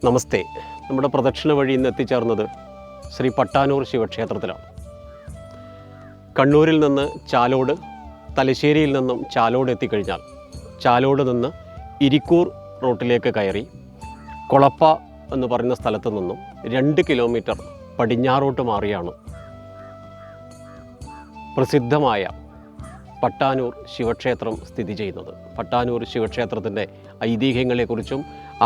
നമസ്തേ. നമ്മുടെ പ്രദക്ഷിണ വഴി ഇന്ന് എത്തിച്ചേർന്നത് ശ്രീ പട്ടാനൂർ ശിവക്ഷേത്രത്തിലാണ്. കണ്ണൂരിൽ നിന്ന് ചാലോട്, തലശ്ശേരിയിൽ നിന്നും ചാലോട് എത്തിക്കഴിഞ്ഞാൽ ചാലോട് നിന്ന് ഇരിക്കൂർ റോട്ടിലേക്ക് കയറി കൊളപ്പ എന്ന് പറയുന്ന സ്ഥലത്ത് നിന്നും 2 കിലോമീറ്റർ പടിഞ്ഞാറോട്ട് മാറിയാണ് പ്രസിദ്ധമായ പട്ടാനൂർ ശിവക്ഷേത്രം സ്ഥിതി ചെയ്യുന്നത്. പട്ടാനൂർ ശിവക്ഷേത്രത്തിൻ്റെ ഐതിഹ്യങ്ങളെക്കുറിച്ചും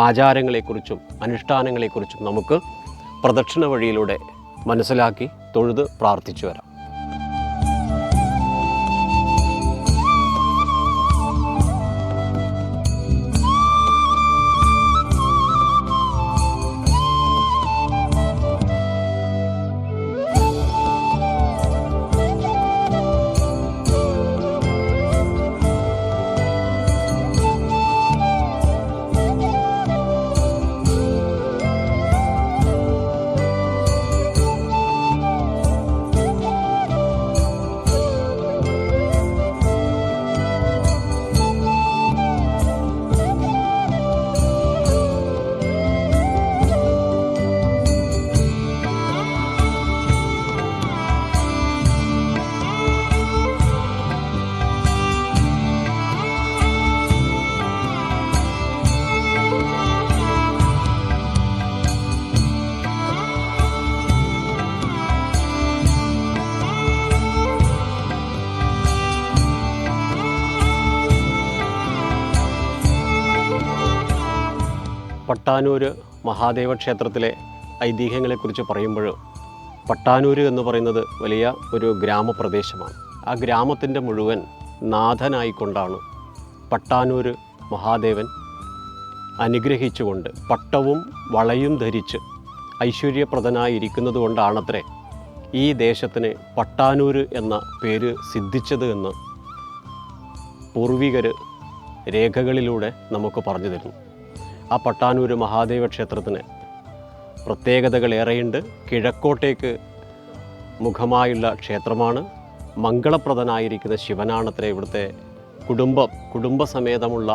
ആചാരങ്ങളെക്കുറിച്ചും അനുഷ്ഠാനങ്ങളെക്കുറിച്ചും നമുക്ക് പ്രദക്ഷിണ വഴിയിലൂടെ മനസ്സിലാക്കി തൊഴുത് പ്രാർത്ഥിച്ചു വരാം. പട്ടാനൂർ മഹാദേവ ക്ഷേത്രത്തിലെ ഐതിഹ്യങ്ങളെക്കുറിച്ച് പറയുമ്പോൾ പട്ടാനൂർ എന്ന് പറയുന്നത് വലിയ ഒരു ഗ്രാമപ്രദേശമാണ്. ആ ഗ്രാമത്തിൻ്റെ മുഴുവൻ നാഥനായിക്കൊണ്ടാണ് പട്ടാനൂർ മഹാദേവൻ അനുഗ്രഹിച്ചുകൊണ്ട് പട്ടവും വളയും ധരിച്ച് ഐശ്വര്യപ്രദനായിരിക്കുന്നത് കൊണ്ടാണത്രേ ഈ ദേശത്തിന് പട്ടാനൂർ എന്ന പേര് സിദ്ധിച്ചത് എന്ന് പൂർവികർ രേഖകളിലൂടെ നമുക്ക് പറഞ്ഞു തരുന്നു. ആ പട്ടാനൂർ മഹാദേവ ക്ഷേത്രത്തിന് പ്രത്യേകതകളേറെയുണ്ട്. കിഴക്കോട്ടേക്ക് മുഖമായുള്ള ക്ഷേത്രമാണ്. മംഗളപ്രദനായിരിക്കുന്ന ശിവനാണത്രേ ഇവിടുത്തെ കുടുംബസമേതമുള്ള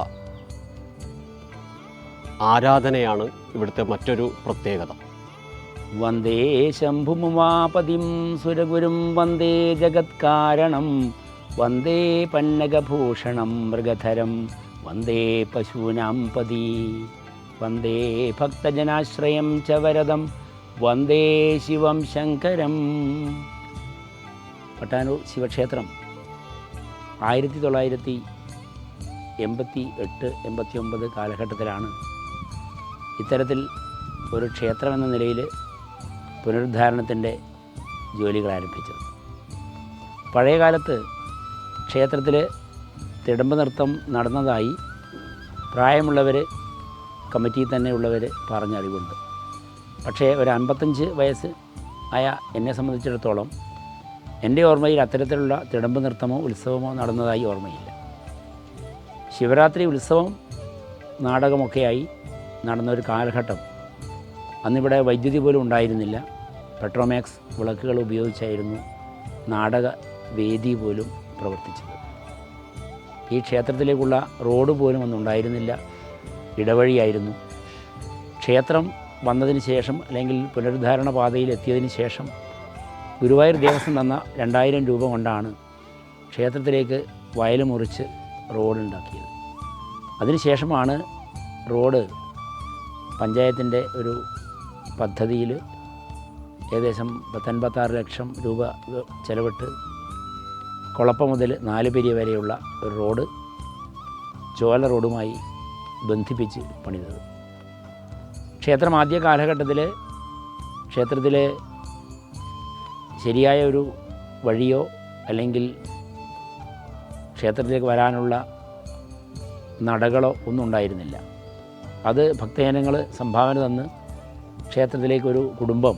ആരാധനയാണ് ഇവിടുത്തെ മറ്റൊരു പ്രത്യേകത. വന്ദേ ശംഭുമുമാപതിം സുരഗുരും വന്ദേ ജഗത്കാരണം വന്ദേ പന്നഗഭൂഷണം മൃഗധരം വന്ദേ പശൂനാം പതി വന്ദേ ഭക്തജനാശ്രയം ച വരദം വന്ദേ ശിവം ശങ്കരം. പട്ടാനൂർ ശിവക്ഷേത്രം 1988-89 കാലഘട്ടത്തിലാണ് ഇത്തരത്തിൽ ഒരു ക്ഷേത്രമെന്ന നിലയിൽ പുനരുദ്ധാരണത്തിൻ്റെ ജോലികൾ ആരംഭിച്ചത്. പഴയകാലത്ത് ക്ഷേത്രത്തിൽ തിടമ്പ് നൃത്തം നടന്നതായി പ്രായമുള്ളവർ, കമ്മിറ്റിയിൽ തന്നെയുള്ളവർ പറഞ്ഞറിവുണ്ട്. പക്ഷേ ഒരു 55 വയസ്സ് ആയ എന്നെ സംബന്ധിച്ചിടത്തോളം എൻ്റെ ഓർമ്മയിൽ അത്തരത്തിലുള്ള തിടമ്പ് നൃത്തമോ ഉത്സവമോ നടന്നതായി ഓർമ്മയില്ല. ശിവരാത്രി ഉത്സവം നാടകമൊക്കെയായി നടന്നൊരു കാലഘട്ടം. അന്നിവിടെ വൈദ്യുതി പോലും ഉണ്ടായിരുന്നില്ല. പെട്രോമാക്സ് വിളക്കുകൾ ഉപയോഗിച്ചായിരുന്നു നാടക വേദി പോലും പ്രവർത്തിച്ചത്. ഈ ക്ഷേത്രത്തിലേക്കുള്ള റോഡ് പോലും ഒന്നുണ്ടായിരുന്നില്ല, ഇടവഴിയായിരുന്നു. ക്ഷേത്രം വന്നതിന് ശേഷം, അല്ലെങ്കിൽ പുനരുദ്ധാരണ പാതയിൽ എത്തിയതിന് ശേഷം ഗുരുവായൂർ ദേവസ്വം തന്ന 2000 രൂപ കൊണ്ടാണ് ക്ഷേത്രത്തിലേക്ക് വയൽ മുറിച്ച് റോഡുണ്ടാക്കിയത്. അതിനുശേഷമാണ് റോഡ് പഞ്ചായത്തിൻ്റെ ഒരു പദ്ധതിയിൽ ഏകദേശം 56 ലക്ഷം രൂപ ചെലവിട്ട് കൊളപ്പ മുതൽ 4 പെരിയ വരെയുള്ള ഒരു റോഡ് ചോല റോഡുമായി ബന്ധിപ്പിച്ച് പണിതത്. ക്ഷേത്രം ആദ്യ കാലഘട്ടത്തിൽ ക്ഷേത്രത്തിലെ ശരിയായ ഒരു വഴിയോ അല്ലെങ്കിൽ ക്ഷേത്രത്തിലേക്ക് വരാനുള്ള നടകളോ ഒന്നും ഉണ്ടായിരുന്നില്ല. അത് ഭക്തജനങ്ങൾ സംഭാവന തന്ന് ക്ഷേത്രത്തിലേക്കൊരു കുടുംബം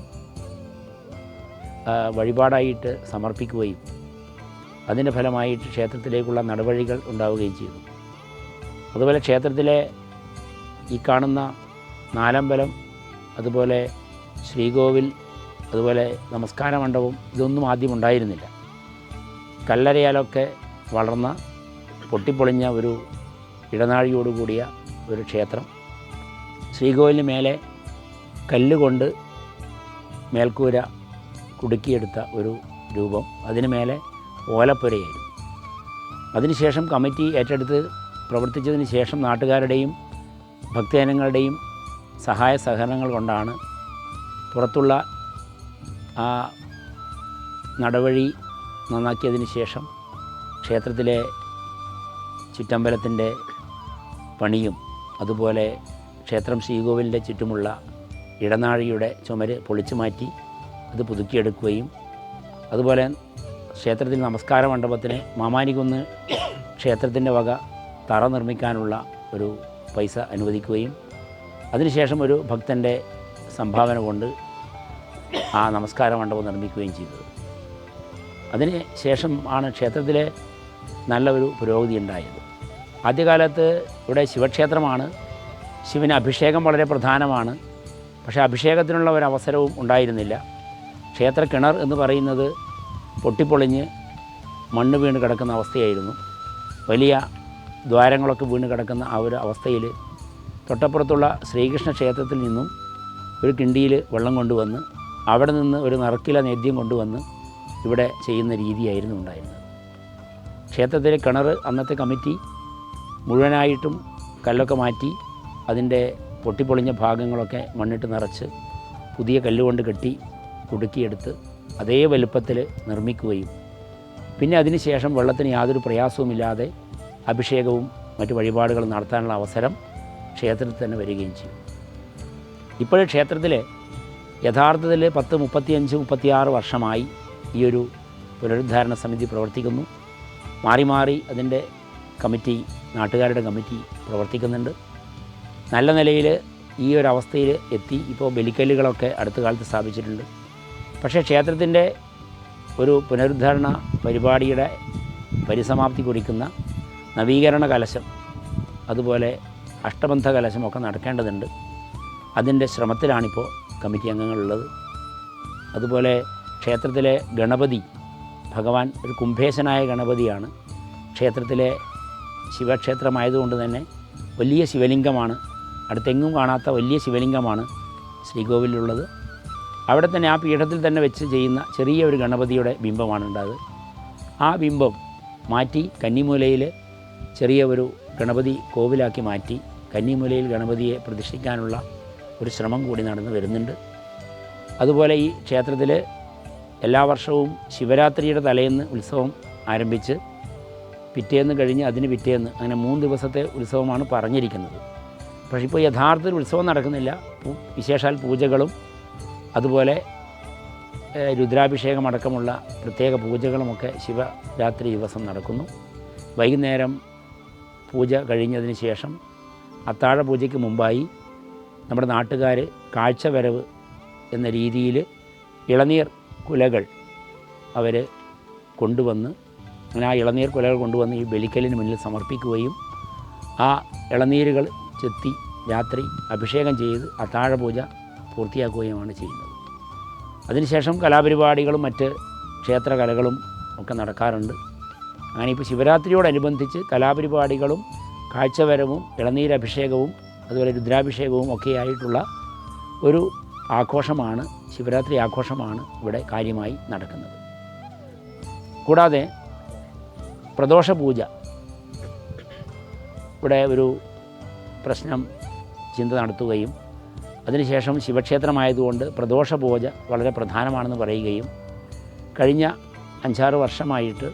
വഴിപാടായിട്ട് സമർപ്പിക്കുകയും അതിൻ്റെ ഫലമായിട്ട് ക്ഷേത്രത്തിലേക്കുള്ള നടവഴികൾ ഉണ്ടാവുകയും ചെയ്തു. അതുപോലെ ക്ഷേത്രത്തിലെ ഈ കാണുന്ന നാലമ്പലം, അതുപോലെ ശ്രീകോവിൽ, അതുപോലെ നമസ്കാര മണ്ഡപം, ഇതൊന്നും ആദ്യം ഉണ്ടായിരുന്നില്ല. കല്ലറയാലൊക്കെ വളർന്ന പൊട്ടിപ്പൊളിഞ്ഞ ഒരു ഇടനാഴിയോടുകൂടിയ ഒരു ക്ഷേത്രം. ശ്രീകോവിലിന് മേലെ കല്ലുകൊണ്ട് മേൽക്കൂര കുടുക്കിയെടുത്ത ഒരു രൂപം, അതിന് മേലെ ഓലപ്പുരയായിരുന്നു. അതിനുശേഷം കമ്മിറ്റി ഏറ്റെടുത്ത് പ്രവർത്തിച്ചതിന് ശേഷം നാട്ടുകാരുടെയും ഭക്തജനങ്ങളുടെയും സഹായ സഹകരണങ്ങൾ കൊണ്ടാണ് പുറത്തുള്ള ആ നടവഴി നന്നാക്കിയതിന് ശേഷം ക്ഷേത്രത്തിലെ ചുറ്റമ്പലത്തിൻ്റെ പണിയും അതുപോലെ ക്ഷേത്രം ശ്രീകോവിലിൻ്റെ ചുറ്റുമുള്ള ഇടനാഴിയുടെ ചുമര് പൊളിച്ചു മാറ്റി അത് പുതുക്കിയെടുക്കുകയും അതുപോലെ ക്ഷേത്രത്തിൽ നമസ്കാര മണ്ഡപത്തിന് മാമാനികുന്ന് ക്ഷേത്രത്തിൻ്റെ വക തറ നിർമ്മിക്കാനുള്ള ഒരു പൈസ അനുവദിക്കുകയും അതിനുശേഷം ഒരു ഭക്തൻ്റെ സംഭാവന കൊണ്ട് ആ നമസ്കാര മണ്ഡപം നിർമ്മിക്കുകയും ചെയ്തത്. അതിന് ശേഷം ആണ് ക്ഷേത്രത്തിലെ നല്ല ഒരു പുരോഗതി ഉണ്ടായത്. ആദ്യകാലത്ത് ഇവിടെ ശിവക്ഷേത്രമാണ്, ശിവന് അഭിഷേകം വളരെ പ്രധാനമാണ്. പക്ഷേ അഭിഷേകത്തിനുള്ള ഒരവസരവും ഉണ്ടായിരുന്നില്ല. ക്ഷേത്ര കിണർ എന്ന് പറയുന്നത് പൊട്ടിപ്പൊളിഞ്ഞ് മണ്ണ് വീണ് കിടക്കുന്ന അവസ്ഥയായിരുന്നു. വലിയ ദ്വാരങ്ങളൊക്കെ വീണ് കിടക്കുന്ന ആ ഒരു അവസ്ഥയിൽ തൊട്ടപ്പുറത്തുള്ള ശ്രീകൃഷ്ണ ക്ഷേത്രത്തിൽ നിന്നും ഒരു കിണ്ടിയിൽ വെള്ളം കൊണ്ടുവന്ന് അവിടെ നിന്ന് ഒരു നറുക്കില നേദ്യം കൊണ്ടുവന്ന് ഇവിടെ ചെയ്യുന്ന രീതിയായിരുന്നു ഉണ്ടായിരുന്നത്. ക്ഷേത്രത്തിലെ കിണർ അന്നത്തെ കമ്മിറ്റി മുഴുവനായിട്ടും കല്ലൊക്കെ മാറ്റി അതിൻ്റെ പൊട്ടിപ്പൊളിഞ്ഞ ഭാഗങ്ങളൊക്കെ മണ്ണിട്ട് നിറച്ച് പുതിയ കല്ലുകൊണ്ട് കെട്ടി കുടുക്കിയെടുത്ത് അതേ വലുപ്പത്തിൽ നിർമ്മിക്കുകയും പിന്നെ അതിന് ശേഷം വെള്ളത്തിന് യാതൊരു പ്രയാസവുമില്ലാതെ അഭിഷേകവും മറ്റു വഴിപാടുകളും നടത്താനുള്ള അവസരം ക്ഷേത്രത്തിൽ തന്നെ വരികയും ചെയ്യും. ഇപ്പോഴും ക്ഷേത്രത്തിൽ യഥാർത്ഥത്തിൽ 35-36 വർഷമായി ഈ ഒരു പുനരുദ്ധാരണ സമിതി പ്രവർത്തിക്കുന്നു. മാറി മാറി അതിൻ്റെ കമ്മിറ്റി, നാട്ടുകാരുടെ കമ്മിറ്റി പ്രവർത്തിക്കുന്നുണ്ട്. നല്ല നിലയിൽ ഈ ഒരു അവസ്ഥയിൽ എത്തി. ഇപ്പോൾ ബലിക്കല്ലുകളൊക്കെ അടുത്ത കാലത്ത് സ്ഥാപിച്ചിട്ടുണ്ട്. പക്ഷേ ക്ഷേത്രത്തിൻ്റെ ഒരു പുനരുദ്ധാരണ പരിപാടിയുടെ പരിസമാപ്തി കുറിക്കുന്ന നവീകരണ കലശം അതുപോലെ അഷ്ടബന്ധ കലശമൊക്കെ നടക്കേണ്ടതുണ്ട്. അതിൻ്റെ ശ്രമത്തിലാണിപ്പോൾ കമ്മിറ്റി അംഗങ്ങളുള്ളത്. അതുപോലെ ക്ഷേത്രത്തിലെ ഗണപതി ഭഗവാൻ ഒരു കുംഭേശനായ ഗണപതിയാണ്. ക്ഷേത്രത്തിലെ ശിവക്ഷേത്രമായതുകൊണ്ട് തന്നെ വലിയ ശിവലിംഗമാണ്, അടുത്തെങ്ങും കാണാത്ത വലിയ ശിവലിംഗമാണ് ശ്രീകോവിലുള്ളത്. അവിടെ തന്നെ ആ പീഠത്തിൽ തന്നെ വെച്ച് ചെയ്യുന്ന ചെറിയ ഒരു ഗണപതിയുടെ ബിംബമാണ് ഉണ്ടായത്. ആ ബിംബം മാറ്റി കന്നിമൂലയിൽ ചെറിയ ഒരു ഗണപതി കോവിലാക്കി മാറ്റി കന്നിമൂലയിൽ ഗണപതിയെ പ്രതിഷ്ഠിക്കാനുള്ള ഒരു ശ്രമം കൂടി നടന്നു വരുന്നുണ്ട്. അതുപോലെ ഈ ക്ഷേത്രത്തിൽ എല്ലാ വർഷവും ശിവരാത്രിയുടെ തലേന്ന് ഉത്സവം ആരംഭിച്ച് പിറ്റേന്ന് കഴിഞ്ഞ് അതിന് പിറ്റേന്ന് അങ്ങനെ 3 ദിവസത്തെ ഉത്സവമാണ് പറഞ്ഞിരിക്കുന്നത്. പക്ഷേ ഇപ്പോൾ യഥാർത്ഥത്തിൽ ഉത്സവം നടക്കുന്നില്ല. വിശേഷാൽ പൂജകളും അതുപോലെ രുദ്രാഭിഷേകമടക്കമുള്ള പ്രത്യേക പൂജകളുമൊക്കെ ശിവരാത്രി ദിവസം നടക്കുന്നു. വൈകുന്നേരം പൂജ കഴിഞ്ഞതിന് ശേഷം അത്താഴ പൂജയ്ക്ക് മുമ്പായി നമ്മുടെ നാട്ടുകാർ കാഴ്ചവരവ് എന്ന രീതിയിൽ ഇളനീർ കുലകൾ അവർ കൊണ്ടുവന്ന് അങ്ങനെ ആ ഇളനീർ കുലകൾ കൊണ്ടുവന്ന് ഈ ബലിക്കലിന് മുന്നിൽ സമർപ്പിക്കുകയും ആ ഇളനീരുകൾ ചെത്തി രാത്രി അഭിഷേകം ചെയ്ത് അത്താഴ പൂജ പൂർത്തിയാക്കുകയുമാണ് ചെയ്യുന്നത്. അതിനുശേഷം കലാപരിപാടികളും മറ്റ് ക്ഷേത്രകലകളും ഒക്കെ നടക്കാറുണ്ട്. അങ്ങനെ ഇപ്പോൾ ശിവരാത്രിയോടനുബന്ധിച്ച് കലാപരിപാടികളും കാഴ്ചവരവും ഇളനീരഭിഷേകവും അതുപോലെ രുദ്രാഭിഷേകവും ഒക്കെ ആയിട്ടുള്ള ഒരു ആഘോഷമാണ്, ശിവരാത്രി ആഘോഷമാണ് ഇവിടെ കാര്യമായി നടക്കുന്നത്. കൂടാതെ പ്രദോഷ പൂജ ഇവിടെ ഒരു പ്രശ്നം ചിന്ത നടത്തുകയും അതിനുശേഷം ശിവക്ഷേത്രമായതുകൊണ്ട് പ്രദോഷ പൂജ വളരെ പ്രധാനമാണെന്ന് പറയുകയും കഴിഞ്ഞ 5-6 വർഷമായിട്ട്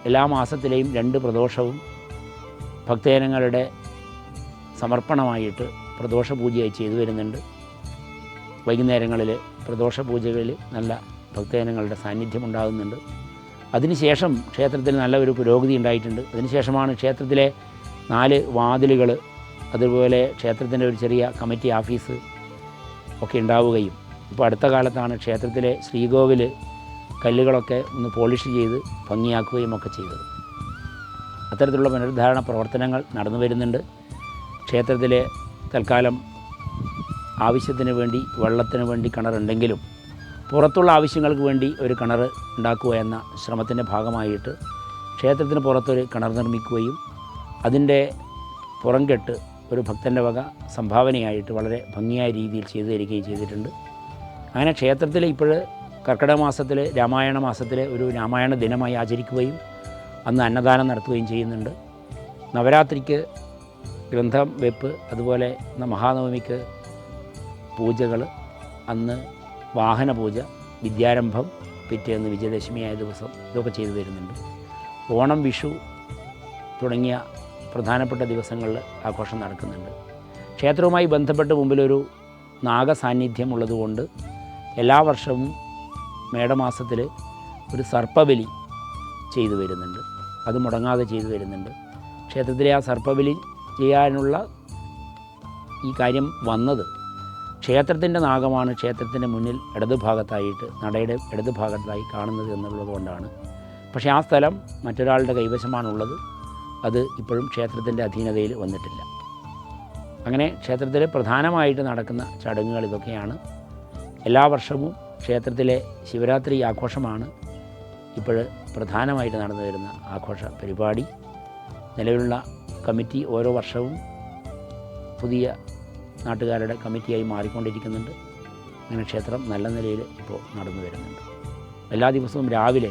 എല്ലാ മാസത്തിലെയും 2 പ്രദോഷവും ഭക്തജനങ്ങളുടെ സമർപ്പണമായിട്ട് പ്രദോഷ പൂജയായി ചെയ്തു വരുന്നുണ്ട്. വൈകുന്നേരങ്ങളിൽ പ്രദോഷ പൂജകളിൽ നല്ല ഭക്തജനങ്ങളുടെ സാന്നിധ്യം ഉണ്ടാകുന്നുണ്ട്. അതിനുശേഷം ക്ഷേത്രത്തിൽ നല്ല ഒരു പുരോഗതി ഉണ്ടായിട്ടുണ്ട്. അതിനുശേഷമാണ് ക്ഷേത്രത്തിലെ 4 വാതിലുകൾ അതുപോലെ ക്ഷേത്രത്തിൻ്റെ ഒരു ചെറിയ കമ്മിറ്റി ഓഫീസ് ഒക്കെ ഉണ്ടാവുകയും ഇപ്പോൾ അടുത്ത കാലത്താണ് ക്ഷേത്രത്തിലെ ശ്രീകോവിൽ കല്ലുകളൊക്കെ ഒന്ന് പോളിഷ് ചെയ്ത് ഭംഗിയാക്കുകയും ഒക്കെ ചെയ്തത്. അത്തരത്തിലുള്ള പുനരുദ്ധാരണ പ്രവർത്തനങ്ങൾ നടന്നു വരുന്നുണ്ട്. ക്ഷേത്രത്തിലെ തൽക്കാലം ആവശ്യത്തിന് വേണ്ടി വെള്ളത്തിന് വേണ്ടി കിണറുണ്ടെങ്കിലും പുറത്തുള്ള ആവശ്യങ്ങൾക്ക് വേണ്ടി ഒരു കിണർ ഉണ്ടാക്കുക എന്ന ശ്രമത്തിൻ്റെ ഭാഗമായിട്ട് ക്ഷേത്രത്തിന് പുറത്തൊരു കിണർ നിർമ്മിക്കുകയും അതിൻ്റെ പുറംകെട്ട് ഒരു ഭക്തൻ്റെ വക സംഭാവനയായിട്ട് വളരെ ഭംഗിയായ രീതിയിൽ ചെയ്തു തരികയും ചെയ്തിട്ടുണ്ട്. അങ്ങനെ ക്ഷേത്രത്തിൽ ഇപ്പോൾ കർക്കിടക മാസത്തിൽ രാമായണ മാസത്തിൽ ഒരു രാമായണ ദിനമായി ആചരിക്കുകയും അന്ന് അന്നദാനം നടത്തുകയും ചെയ്യുന്നുണ്ട്. നവരാത്രിക്ക് ഗ്രന്ഥം വെപ്പ്, അതുപോലെ മഹാനവമിക്ക് പൂജകൾ, അന്ന് വാഹന പൂജ, വിദ്യാരംഭം, പിറ്റേന്ന് വിജയദശമിയായ ദിവസം ഇതൊക്കെ ചെയ്തു വരുന്നുണ്ട്. ഓണം, വിഷു തുടങ്ങിയ പ്രധാനപ്പെട്ട ദിവസങ്ങളിൽ ആഘോഷം നടക്കുന്നുണ്ട്. ക്ഷേത്രവുമായി ബന്ധപ്പെട്ട് മുമ്പിലൊരു നാഗസാന്നിധ്യം ഉള്ളതുകൊണ്ട് എല്ലാ വർഷവും മേടമാസത്തിൽ ഒരു സർപ്പബലി ചെയ്തു വരുന്നുണ്ട്. അത് മുടങ്ങാതെ ചെയ്തു വരുന്നുണ്ട്. ക്ഷേത്രത്തിലെ ആ സർപ്പബലി ചെയ്യാനുള്ള ഈ കാര്യം വന്നത് ക്ഷേത്രത്തിൻ്റെ നാഗമാണ് ക്ഷേത്രത്തിൻ്റെ മുന്നിൽ ഇടതുഭാഗത്തായിട്ട്, നടയുടെ ഇടതുഭാഗത്തായി കാണുന്നത് എന്നുള്ളത് കൊണ്ടാണ്. പക്ഷേ ആ സ്ഥലം മറ്റൊരാളുടെ കൈവശമാണുള്ളത്. അത് ഇപ്പോഴും ക്ഷേത്രത്തിൻ്റെ അധീനതയിൽ വന്നിട്ടില്ല. അങ്ങനെ ക്ഷേത്രത്തിൽ പ്രധാനമായിട്ട് നടക്കുന്ന ചടങ്ങുകൾ ഇതൊക്കെയാണ്. എല്ലാ വർഷവും ക്ഷേത്രത്തിലെ ശിവരാത്രി ആഘോഷമാണ് ഇപ്പോൾ പ്രധാനമായിട്ട് നടന്നു വരുന്ന ആഘോഷ പരിപാടി. നിലവിലുള്ള കമ്മിറ്റി ഓരോ വർഷവും പുതിയ നാട്ടുകാരുടെ കമ്മിറ്റിയായി മാറിക്കൊണ്ടിരിക്കുന്നുണ്ട്. അങ്ങനെ ക്ഷേത്രം നല്ല നിലയിൽ ഇപ്പോൾ നടന്നു വരുന്നുണ്ട്. എല്ലാ ദിവസവും രാവിലെ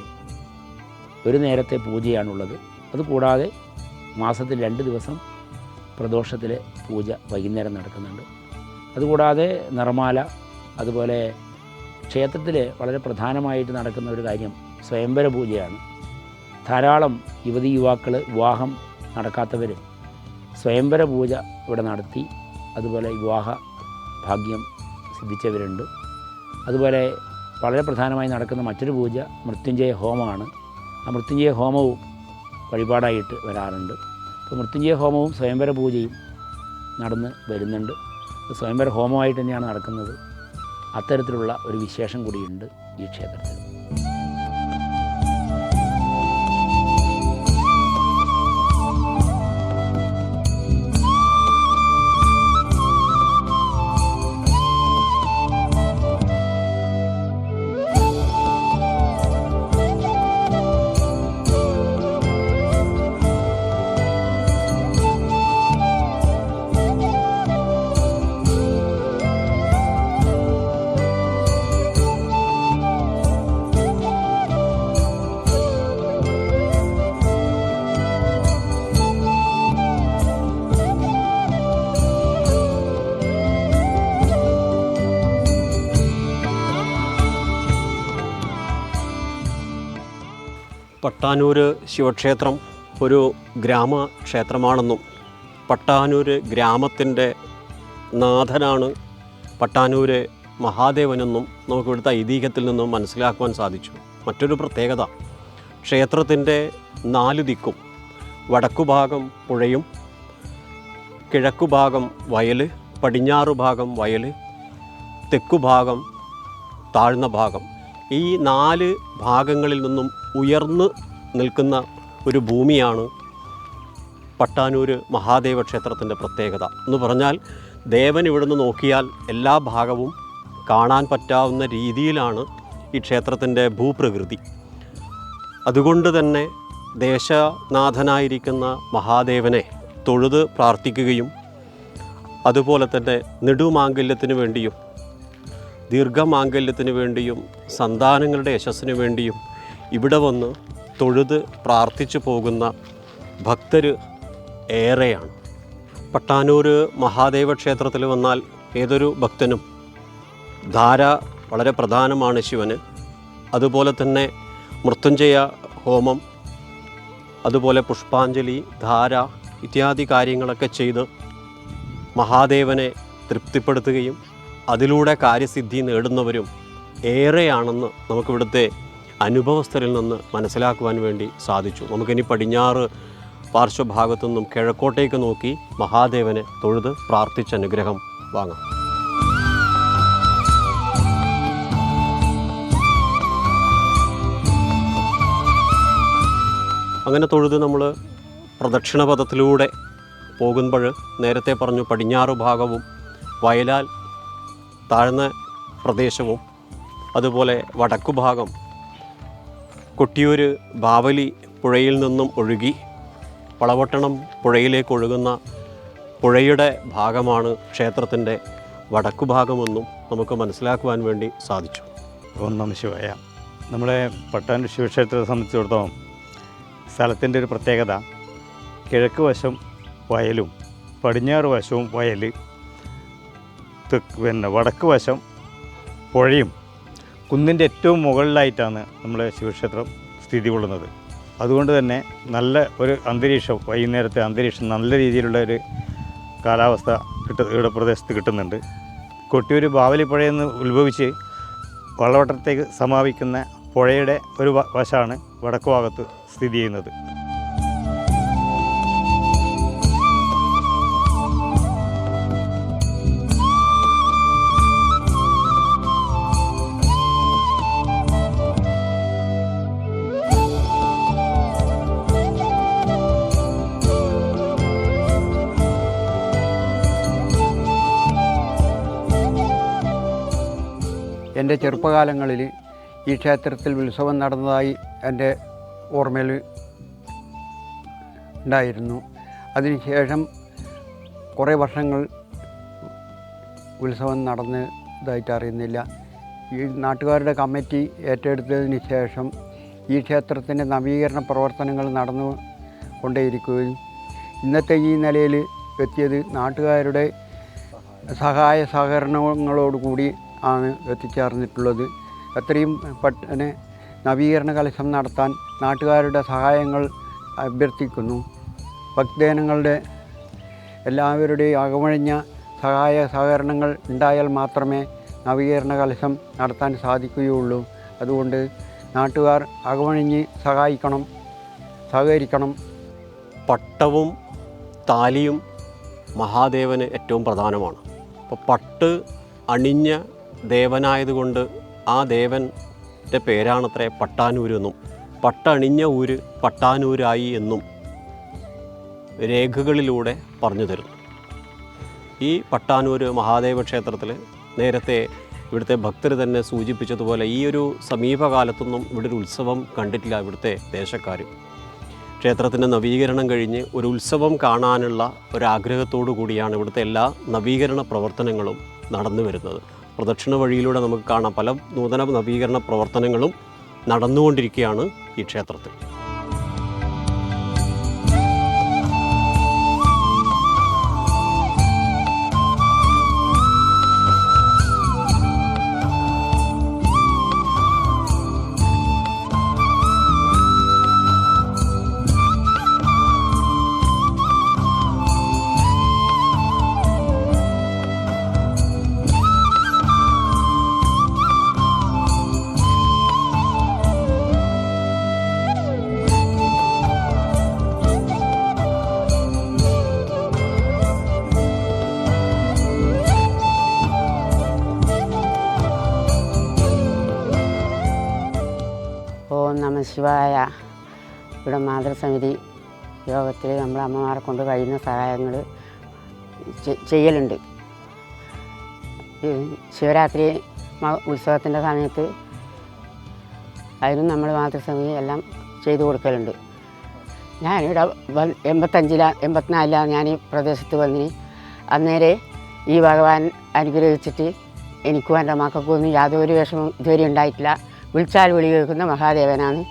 ഒരു നേരത്തെ പൂജയാണുള്ളത്. അതുകൂടാതെ മാസത്തിൽ 2 ദിവസം പ്രദോഷത്തിലെ പൂജ വൈകുന്നേരം നടക്കുന്നുണ്ട്. അതുകൂടാതെ നിറമാല, അതുപോലെ ക്ഷേത്രത്തിൽ വളരെ പ്രധാനമായിട്ട് നടക്കുന്ന ഒരു കാര്യം സ്വയംവര പൂജയാണ്. ധാരാളം യുവതി യുവാക്കൾ, വിവാഹം നടക്കാത്തവർ സ്വയംവര പൂജ ഇവിടെ നടത്തി അതുപോലെ വിവാഹ ഭാഗ്യം സിദ്ധിച്ചവരുണ്ട്. അതുപോലെ വളരെ പ്രധാനമായി നടക്കുന്ന മറ്റൊരു പൂജ മൃത്യുഞ്ജയ ഹോമമാണ്. ആ മൃത്യുഞ്ജയ ഹോമവും വഴിപാടായിട്ട് വരാറുണ്ട്. അപ്പോൾ മൃത്യുഞ്ജയ ഹോമവും സ്വയംവര പൂജയും നടന്ന് വരുന്നുണ്ട്. സ്വയംവര ഹോമമായിട്ട് തന്നെയാണ് നടക്കുന്നത്. അത്തരത്തിലുള്ള ഒരു വിശേഷം കൂടിയുണ്ട് ഈ ക്ഷേത്രത്തിൽ. പട്ടാനൂർ ശിവക്ഷേത്രം ഒരു ഗ്രാമക്ഷേത്രമാണെന്നും പട്ടാനൂർ ഗ്രാമത്തിൻ്റെ നാഥനാണ് പട്ടാനൂർ മഹാദേവനെന്നും നമുക്ക് ഇവിടുത്തെ ഐതിഹ്യത്തിൽ നിന്നും മനസ്സിലാക്കുവാൻ സാധിച്ചു. മറ്റൊരു പ്രത്യേകത, ക്ഷേത്രത്തിൻ്റെ 4 ദിക്കും വടക്കുഭാഗം പുഴയും, കിഴക്കുഭാഗം വയൽ, പടിഞ്ഞാറ് ഭാഗം വയൽ, തെക്കുഭാഗം താഴ്ന്ന ഭാഗം, ഈ 4 ഭാഗങ്ങളിൽ നിന്നും ഉയർന്ന് നിൽക്കുന്ന ഒരു ഭൂമിയാണ് പട്ടാനൂർ മഹാദേവ ക്ഷേത്രത്തിൻ്റെ പ്രത്യേകത എന്ന് പറഞ്ഞാൽ, ദേവൻ ഇവിടുന്ന് നോക്കിയാൽ എല്ലാ ഭാഗവും കാണാൻ പറ്റാവുന്ന രീതിയിലാണ് ഈ ക്ഷേത്രത്തിൻ്റെ ഭൂപ്രകൃതി. അതുകൊണ്ട് തന്നെ ദേശനാഥനായിരിക്കുന്ന മഹാദേവനെ തൊഴുത് പ്രാർത്ഥിക്കുകയും അതുപോലെ തന്നെ നെടുമാംഗല്യത്തിന് വേണ്ടിയും ദീർഘമാംഗല്യത്തിന് വേണ്ടിയും സന്താനങ്ങളുടെ യശസ്സിന് വേണ്ടിയും ഇവിടെ വന്ന് തൊഴുത് പ്രാർത്ഥിച്ചു പോകുന്ന ഭക്തർ ഏറെയാണ്. പട്ടാനൂർ മഹാദേവ ക്ഷേത്രത്തിൽ വന്നാൽ ഏതൊരു ഭക്തനും ധാര വളരെ പ്രധാനമാണ് ശിവന്. അതുപോലെ തന്നെ മൃത്യുഞ്ജയ ഹോമം, അതുപോലെ പുഷ്പാഞ്ജലി, ധാര ഇത്യാദി കാര്യങ്ങളൊക്കെ ചെയ്ത് മഹാദേവനെ തൃപ്തിപ്പെടുത്തുകയും അതിലൂടെ കാര്യസിദ്ധി നേടുന്നവരും ഏറെയാണെന്ന് നമുക്കിവിടുത്തെ അനുഭവസ്ഥരിൽ നിന്ന് മനസ്സിലാക്കുവാൻ വേണ്ടി സാധിച്ചു. നമുക്കിനി പടിഞ്ഞാറ് പാർശ്വഭാഗത്തു നിന്നും കിഴക്കോട്ടേക്ക് നോക്കി മഹാദേവനെ തൊഴുത് പ്രാർത്ഥിച്ച അനുഗ്രഹം വാങ്ങാം. അങ്ങനെ തൊഴുത് നമ്മൾ പ്രദക്ഷിണപഥത്തിലൂടെ പോകുമ്പോൾ നേരത്തെ പറഞ്ഞു പടിഞ്ഞാറ് ഭാഗവും വയലാൽ താഴ്ന്ന പ്രദേശവും അതുപോലെ വടക്കു ഭാഗം കൊട്ടിയൂർ ബാവലി പുഴയിൽ നിന്നും ഒഴുകി വളവട്ടണം പുഴയിലേക്ക് ഒഴുകുന്ന പുഴയുടെ ഭാഗമാണ് ക്ഷേത്രത്തിൻ്റെ വടക്കു ഭാഗമെന്നും നമുക്ക് മനസ്സിലാക്കുവാൻ വേണ്ടി സാധിച്ചു. ഓം നമഃ ശിവായ. നമ്മളെ പട്ടാമ്പി ശിവക്ഷേത്രത്തെ സംബന്ധിച്ചിടത്തോളം സ്ഥലത്തിൻ്റെ ഒരു പ്രത്യേകത, കിഴക്ക് വശം വയലും പടിഞ്ഞാറ് വശവും വയൽ, വടക്ക് വശം പുഴയും, കുന്നിൻ്റെ ഏറ്റവും മുകളിലായിട്ടാണ് നമ്മളെ ശിവക്ഷേത്രം സ്ഥിതി കൊള്ളുന്നത്. അതുകൊണ്ട് തന്നെ നല്ല ഒരു അന്തരീക്ഷം, വൈകുന്നേരത്തെ അന്തരീക്ഷം നല്ല രീതിയിലുള്ള ഒരു കാലാവസ്ഥ ഇവിടെ പ്രദേശത്ത് കിട്ടുന്നുണ്ട്. കൊട്ടിയൂർ ബാവലിപ്പുഴയിൽ നിന്ന് ഉത്ഭവിച്ച് വളവട്ടത്തേക്ക് സമാപിക്കുന്ന പുഴയുടെ ഒരു വശമാണ് വടക്കു ഭാഗത്ത് സ്ഥിതി ചെയ്യുന്നത്. എൻ്റെ ചെറുപ്പകാലങ്ങളിൽ ഈ ക്ഷേത്രത്തിൽ ഉത്സവം നടന്നതായി എൻ്റെ ഓർമ്മയിൽ ഉണ്ടായിരുന്നു. അതിനുശേഷം കുറേ വർഷങ്ങൾ ഉത്സവം നടന്നതായിട്ട് അറിയുന്നില്ല. ഈ നാട്ടുകാരുടെ കമ്മിറ്റി ഏറ്റെടുത്തതിന് ശേഷം ഈ ക്ഷേത്രത്തിൻ്റെ നവീകരണ പ്രവർത്തനങ്ങൾ നടന്നു കൊണ്ടേയിരിക്കുകയും ഇന്നത്തെ ഈ നിലയിൽ എത്തിയത് നാട്ടുകാരുടെ സഹായ സഹകരണങ്ങളോടുകൂടി ആണ് എത്തിച്ചേർന്നിട്ടുള്ളത്. എത്രയും പെട്ടെന്ന് നവീകരണ കലശം നടത്താൻ നാട്ടുകാരുടെ സഹായങ്ങൾ അഭ്യർത്ഥിക്കുന്നു. ഭക്തജനങ്ങളുടെ എല്ലാവരുടെയും അകമഴിഞ്ഞ സഹായ സഹകരണങ്ങൾ ഉണ്ടായാൽ മാത്രമേ നവീകരണ കലശം നടത്താൻ സാധിക്കുകയുള്ളൂ. അതുകൊണ്ട് നാട്ടുകാർ അകമഴിഞ്ഞ് സഹകരിക്കണം. പട്ടവും താലിയും മഹാദേവന് ഏറ്റവും പ്രധാനമാണ്. അപ്പോൾ പട്ട് അണിഞ്ഞ ദേവനായതുകൊണ്ട് ആ ദേവൻ്റെ പേരാണത്രേ പട്ടാനൂരെന്നും, പട്ടണിഞ്ഞ ഊര് പട്ടാനൂരായി എന്നും രേഖകളിലൂടെ പറഞ്ഞു തരുന്നു. ഈ പട്ടാനൂർ മഹാദേവ ക്ഷേത്രത്തിൽ നേരത്തെ ഇവിടുത്തെ ഭക്തർ തന്നെ സൂചിപ്പിച്ചതുപോലെ ഈ ഒരു സമീപകാലത്തൊന്നും ഇവിടെ ഒരു ഉത്സവം കണ്ടിട്ടില്ല ഇവിടുത്തെ ദേശക്കാർ. ക്ഷേത്രത്തിൻ്റെ നവീകരണം കഴിഞ്ഞ് ഒരു ഉത്സവം കാണാനുള്ള ഒരാഗ്രഹത്തോടു കൂടിയാണ് ഇവിടുത്തെ എല്ലാ നവീകരണ പ്രവർത്തനങ്ങളും നടന്നു വരുന്നത്. പ്രദക്ഷിണ വഴിയിലൂടെ നമുക്ക് കാണാം പല നൂതന നവീകരണ പ്രവർത്തനങ്ങളും നടന്നുകൊണ്ടിരിക്കുകയാണ് ഈ ക്ഷേത്രത്തിൽ. ഓം നമഃ ശിവായ. ഇവിടെ മാതൃസമിതി യോഗത്തിൽ നമ്മൾ അമ്മമാരെ കൊണ്ട് കഴിയുന്ന സഹായങ്ങൾ ചെയ്യലുണ്ട്. ശിവരാത്രി ഉത്സവത്തിൻ്റെ സമയത്ത് അതിനും നമ്മൾ മാതൃസമിതി എല്ലാം ചെയ്തു കൊടുക്കലുണ്ട്. ഞാനിവിടെ 84 ഞാൻ ഈ പ്രദേശത്ത് വന്നിന്. അന്നേരം ഈ ഭഗവാൻ അനുഗ്രഹിച്ചിട്ട് എനിക്കും എൻ്റെ മക്കൾക്കൊന്നും യാതൊരു വിഷമം ഇതുവരെ ഉണ്ടായിട്ടില്ല. വിളിച്ചാൽ വിളി കേൾക്കുന്ന മഹാദേവനാണ്.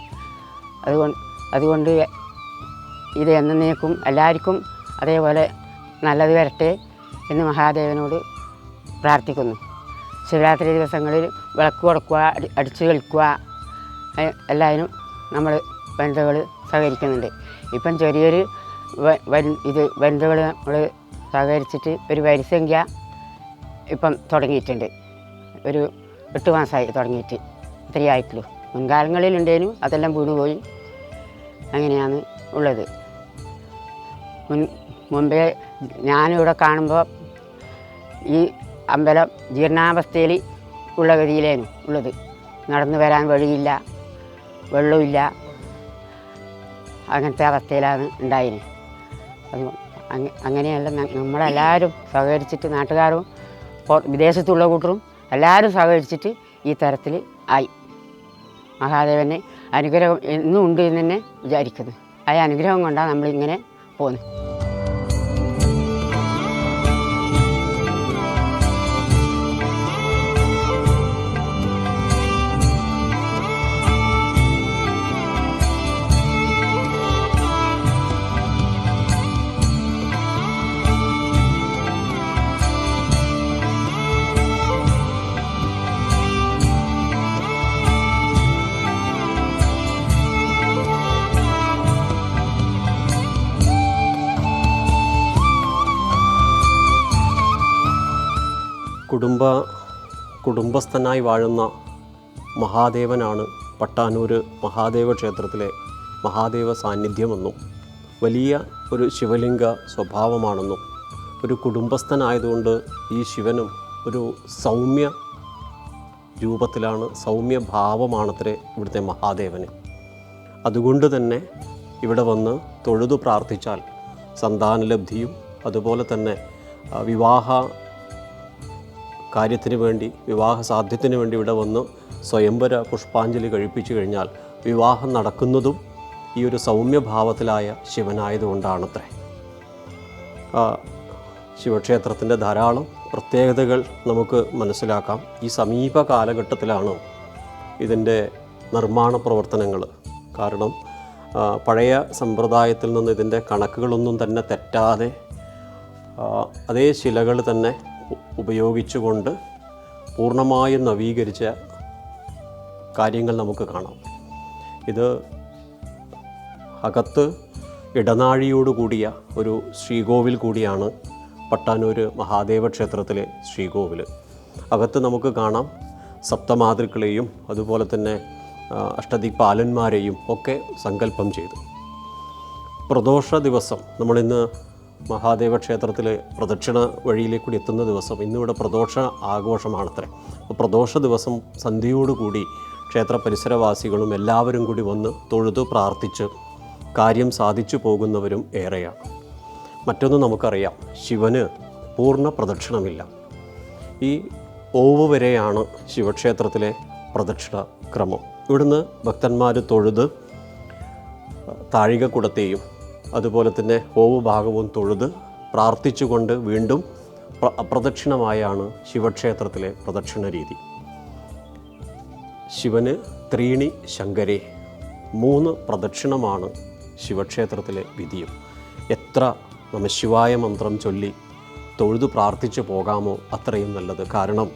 അതുകൊണ്ട് ഇത് എന്നേക്കും എല്ലാവർക്കും അതേപോലെ നല്ലത് വരട്ടെ എന്ന് മഹാദേവനോട് പ്രാർത്ഥിക്കുന്നു. ശിവരാത്രി ദിവസങ്ങളിൽ വിളക്ക് കൊടുക്കുക, അടിച്ചു കളിക്കുക, എല്ലാവരും നമ്മൾ വനിതകൾ സഹകരിക്കുന്നുണ്ട്. ഇപ്പം ചെറിയൊരു വനിതകൾ നമ്മൾ സഹകരിച്ചിട്ട് ഒരു വരിസംഖ്യ ഇപ്പം തുടങ്ങിയിട്ടുണ്ട്. ഒരു 8 മാസമായി തുടങ്ങിയിട്ട്. ഇത്രയേ ആയിട്ടുള്ളൂ. മുൻകാലങ്ങളിലുണ്ടേനും അതെല്ലാം വീണുപോയി. അങ്ങനെയാണ് ഉള്ളത്. മുമ്പേ ഞാനിവിടെ കാണുമ്പോൾ ഈ അമ്പലം ജീർണാവസ്ഥയിൽ ഉള്ള ഗതിയിലേനു ഉള്ളത്. നടന്നു വരാൻ വഴിയില്ല, വെള്ളമില്ല, അങ്ങനത്തെ അവസ്ഥയിലാണ് ഉണ്ടായിന്. അങ്ങനെയല്ല നമ്മളെല്ലാവരും സഹകരിച്ചിട്ട്, നാട്ടുകാരും വിദേശത്തുള്ള കൂട്ടരും എല്ലാവരും സഹകരിച്ചിട്ട് ഈ തരത്തിൽ ആയി. മഹാദേവന് അനുഗ്രഹം എന്നും ഉണ്ട് എന്ന് തന്നെ വിചാരിക്കുന്നു. ആ അനുഗ്രഹം കൊണ്ടാണ് നമ്മളിങ്ങനെ പോകുന്നത്. കുടുംബസ്ഥനായി വാഴുന്ന മഹാദേവനാണ് പട്ടാനൂർ മഹാദേവ ക്ഷേത്രത്തിലെ മഹാദേവ സാന്നിധ്യമെന്നും വലിയ ഒരു ശിവലിംഗ സ്വഭാവമാണെന്നും ഒരു കുടുംബസ്ഥനായതുകൊണ്ട് ഈ ശിവനും ഒരു സൗമ്യ രൂപത്തിലാണ്, സൗമ്യഭാവമാണത്രേ ഇവിടുത്തെ മഹാദേവന്. അതുകൊണ്ട് തന്നെ ഇവിടെ വന്ന് തൊഴുതു പ്രാർത്ഥിച്ചാൽ സന്താനലബ്ധിയും അതുപോലെ തന്നെ വിവാഹ കാര്യത്തിന് വേണ്ടി, വിവാഹ സാധ്യത്തിന് വേണ്ടി ഇവിടെ വന്ന് സ്വയംവര പുഷ്പാഞ്ജലി കഴിപ്പിച്ചു കഴിഞ്ഞാൽ വിവാഹം നടക്കുന്നതും ഈ ഒരു സൗമ്യഭാവത്തിലായ ശിവനായതുകൊണ്ടാണത്രേ. ശിവക്ഷേത്രത്തിൻ്റെ ധാരാളം പ്രത്യേകതകൾ നമുക്ക് മനസ്സിലാക്കാം. ഈ സമീപ കാലഘട്ടത്തിലാണ് ഇതിൻ്റെ നിർമ്മാണ പ്രവർത്തനങ്ങൾ. കാരണം പഴയ സമ്പ്രദായത്തിൽ നിന്ന് ഇതിൻ്റെ കണക്കുകളൊന്നും തന്നെ തെറ്റാതെ അതേ ശിലകൾ തന്നെ ഉപയോഗിച്ചുകൊണ്ട് പൂർണ്ണമായും നവീകരിച്ച കാര്യങ്ങൾ നമുക്ക് കാണാം. ഇത് അകത്ത് ഇടനാഴിയോടുകൂടിയ ഒരു ശ്രീകോവിൽ കൂടിയാണ് പട്ടാനൂർ മഹാദേവ ക്ഷേത്രത്തിലെ ശ്രീകോവിൽ. അകത്ത് നമുക്ക് കാണാം സപ്തമാതൃക്കളെയും അതുപോലെ തന്നെ അഷ്ടദിക്പാലന്മാരെയും ഒക്കെ സങ്കല്പം ചെയ്തു. പ്രദോഷ ദിവസം, നമ്മളിന്ന് മഹാദേവ ക്ഷേത്രത്തിലെ പ്രദക്ഷിണ വഴിയിലേക്ക് കൂടി എത്തുന്ന ദിവസം, ഇന്നിവിടെ പ്രദോഷ ആഘോഷമാണത്രേ. അപ്പോൾ പ്രദോഷ ദിവസം സന്ധ്യയോടുകൂടി ക്ഷേത്ര പരിസരവാസികളും എല്ലാവരും കൂടി വന്ന് തൊഴുതു പ്രാർത്ഥിച്ച് കാര്യം സാധിച്ചു പോകുന്നവരും ഏറെയാണ്. മറ്റൊന്ന് നമുക്കറിയാം, ശിവന് പൂർണ്ണ പ്രദക്ഷിണമില്ല. ഈ ഓവ് വരെയാണ് ശിവക്ഷേത്രത്തിലെ പ്രദക്ഷിണ ക്രമം. ഇവിടുന്ന് ഭക്തന്മാർ തൊഴുത് താഴികക്കുടത്തെയും അതുപോലെ തന്നെ ഓവ് ഭാഗവും തൊഴുത് പ്രാർത്ഥിച്ചുകൊണ്ട് വീണ്ടും അപ്രദക്ഷിണമായാണ് ശിവക്ഷേത്രത്തിലെ പ്രദക്ഷിണ രീതി. ശിവന് ത്രീണി ശങ്കരേ, 3 പ്രദക്ഷിണമാണ് ശിവക്ഷേത്രത്തിലെ വിധിയും. എത്ര നമഃശിവായ മന്ത്രം ചൊല്ലി തൊഴുതു പ്രാർത്ഥിച്ചു പോകാമോ അത്രയും നല്ലത്. കാരണം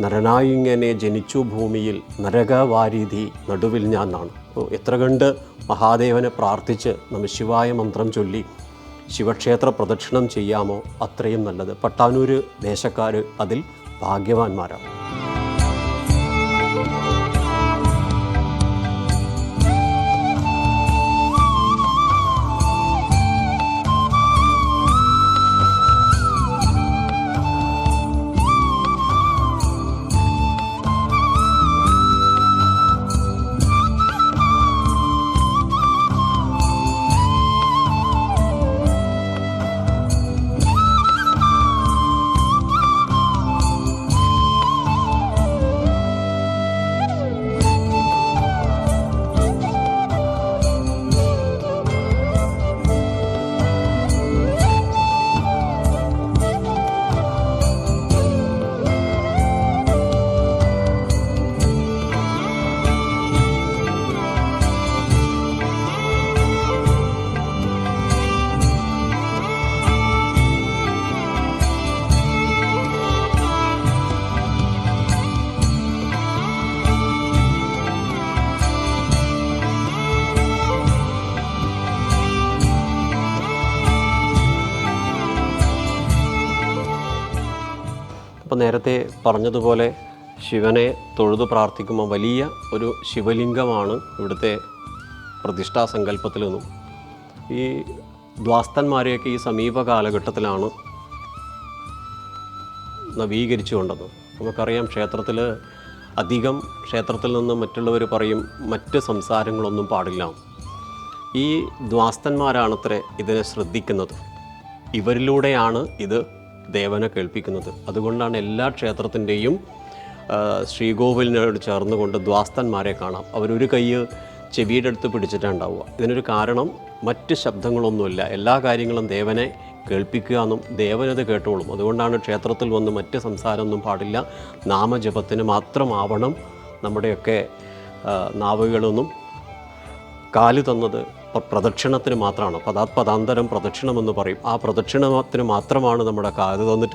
നരനായിങ്ങനെ ജനിച്ചു ഭൂമിയിൽ നരകവാരീധി നടുവിൽ ഞാൻ എന്നാണ്. അപ്പോൾ എത്ര കണ്ട് മഹാദേവനെ പ്രാർത്ഥിച്ച് നമഃശിവായ മന്ത്രം ചൊല്ലി ശിവക്ഷേത്ര പ്രദക്ഷിണം ചെയ്യാമോ അത്രയും നല്ലത്. പട്ടാനൂർ ദേശക്കാർ അതിൽ ഭാഗ്യവാന്മാരാണ്. അപ്പോൾ നേരത്തെ പറഞ്ഞതുപോലെ ശിവനെ തൊഴുതു പ്രാർത്ഥിക്കുമ്പോൾ വലിയ ഒരു ശിവലിംഗമാണ് ഇവിടുത്തെ പ്രതിഷ്ഠാ സങ്കല്പത്തിൽ നിന്നും. ഈ ദ്വാസ്തന്മാരെയൊക്കെ ഈ സമീപ കാലഘട്ടത്തിലാണ് നവീകരിച്ചു കൊണ്ടത്. നമുക്കറിയാം ക്ഷേത്രത്തിൽ അധികം ക്ഷേത്രത്തിൽ നിന്ന് മറ്റുള്ളവർ പറയും മറ്റ് സംസാരങ്ങളൊന്നും പാടില്ല. ഈ ദ്വാസ്തന്മാരാണത്രേ ഇതിനെ ശ്രദ്ധിക്കുന്നത്. ഇവരിലൂടെയാണ് ഇത് ദേവനെ കേൾപ്പിക്കുന്നത്. അതുകൊണ്ടാണ് എല്ലാ ക്ഷേത്രത്തിൻ്റെയും ശ്രീകോവിലിനോട് ചേർന്നുകൊണ്ട് ദ്വാസ്തന്മാരെ കാണാം. അവരൊരു കൈ ചെവിയുടെ അടുത്ത് പിടിച്ചിട്ടാണ് ഉണ്ടാവുക. ഇതിനൊരു കാരണം മറ്റ് ശബ്ദങ്ങളൊന്നുമില്ല. എല്ലാ കാര്യങ്ങളും ദേവനെ കേൾപ്പിക്കുക എന്നും ദേവനത് കേട്ടോളും. അതുകൊണ്ടാണ് ക്ഷേത്രത്തിൽ വന്ന് മറ്റ് സംസാരമൊന്നും പാടില്ല. നാമജപത്തിന് മാത്രമാവണം നമ്മുടെയൊക്കെ നാവുകളൊന്നും. കാല് തന്നത് പ്രദക്ഷിണത്തിന് മാത്രമാണ്. പദാന്തരം പ്രദക്ഷിണമെന്ന് പറയും. ആ പ്രദക്ഷിണത്തിന് മാത്രമാണ് നമ്മുടെ